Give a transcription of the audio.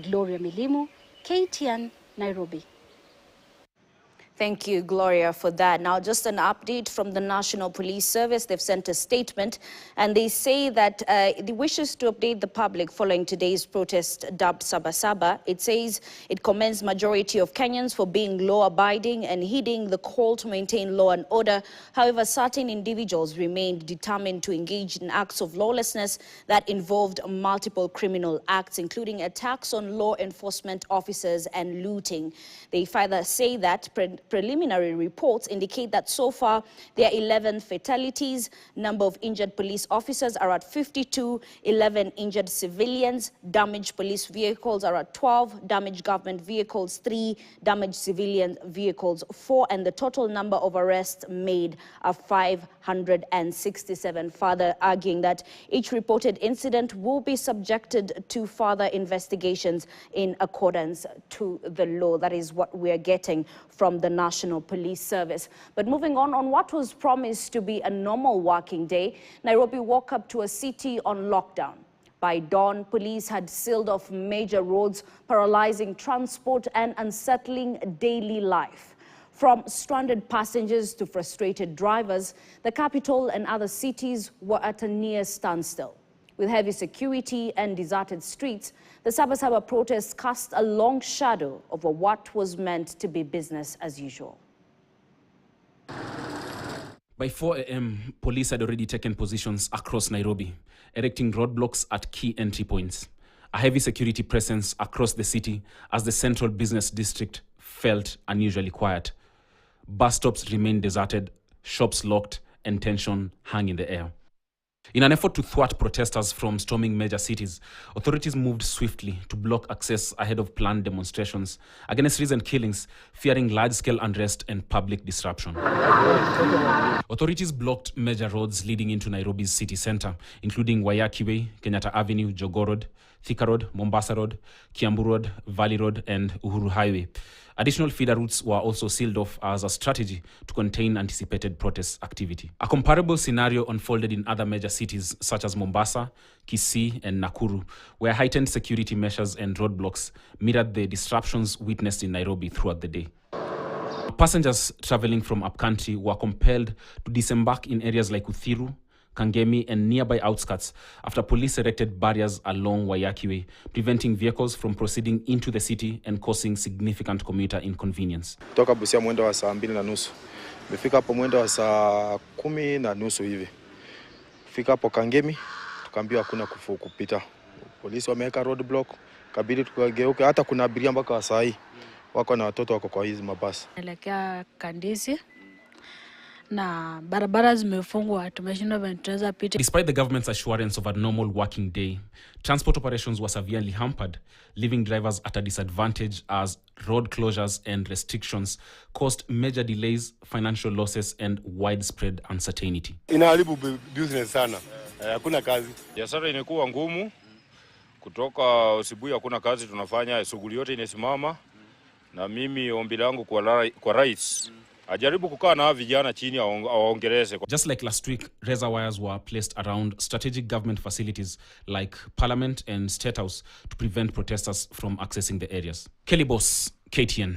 Gloria Milimu, KTN, Nairobi. Thank you, Gloria, for that. Now, just an update from the National Police Service. They've sent a statement, and they say that it wishes to update the public following today's protest dubbed Saba Saba. It says it commends majority of Kenyans for being law-abiding and heeding the call to maintain law and order. However, certain individuals remained determined to engage in acts of lawlessness that involved multiple criminal acts, including attacks on law enforcement officers and looting. They further say that preliminary reports indicate that so far there are 11 fatalities. Number of injured police officers are at 52, 11 injured civilians. Damaged police vehicles are at 12, damaged government vehicles 3, damaged civilian vehicles 4, and the total number of arrests made are 567. Further arguing that each reported incident will be subjected to further investigations in accordance to the law. That is what we are getting from the National Police Service. But moving on what was promised to be a normal working day, Nairobi woke up to a city on lockdown. By dawn, police had sealed off major roads, paralyzing transport and unsettling daily life. From stranded passengers to frustrated drivers, the capital and other cities were at a near standstill. With heavy security and deserted streets, the Saba Saba protests cast a long shadow over what was meant to be business as usual. By 4 a.m., police had already taken positions across Nairobi, erecting roadblocks at key entry points. A heavy security presence across the city as the central business district felt unusually quiet. Bus stops remained deserted, shops locked, and tension hung in the air. In an effort to thwart protesters from storming major cities, authorities moved swiftly to block access ahead of planned demonstrations against recent killings, fearing large-scale unrest and public disruption. Authorities blocked major roads leading into Nairobi's city center, including Waiyaki Way, Kenyatta Avenue, Jogoo Road, Thika Road, Mombasa Road, Kiambu Road, Valley Road, and Uhuru Highway. Additional feeder routes were also sealed off as a strategy to contain anticipated protest activity. A comparable scenario unfolded in other major cities such as Mombasa, Kisii, and Nakuru, where heightened security measures and roadblocks mirrored the disruptions witnessed in Nairobi throughout the day. Passengers traveling from upcountry were compelled to disembark in areas like Uthiru, Kangemi, and nearby outskirts after police erected barriers along Waiyaki Way, preventing vehicles from proceeding into the city and causing significant commuter inconvenience. Toka Busia mwendo wa saa 2:30. Nimefika hapo mwendo wa saa 10:30 hivi. Fika hapo Kangemi, tukaambiwa hakuna kupita. Polisi wameweka roadblock, kabidi tukageuka. Hata kuna abiria mpaka saa hii wako na watoto wako kwa hizi mabasi. Naelekea Kandisi. Na barabara zimefungwa, tumeshindwa tunaweza pita. Despite the government's assurance of a normal working day, transport operations were severely hampered, leaving drivers at a disadvantage as road closures and restrictions caused major delays, financial losses, and widespread uncertainty. Inaharibu business sana. Hakuna kazi. Biashara imekuwa ngumu. Kutoka asubuhi hakuna kazi tunafanya, shughuli yote inasimama. Na mimi ombi langu kwa rais ajaribu kukaa na vijana chini aongeleze. Just like last week, razor wires were placed around strategic government facilities like Parliament and State House to prevent protesters from accessing the areas. Kelly Boss, KTN.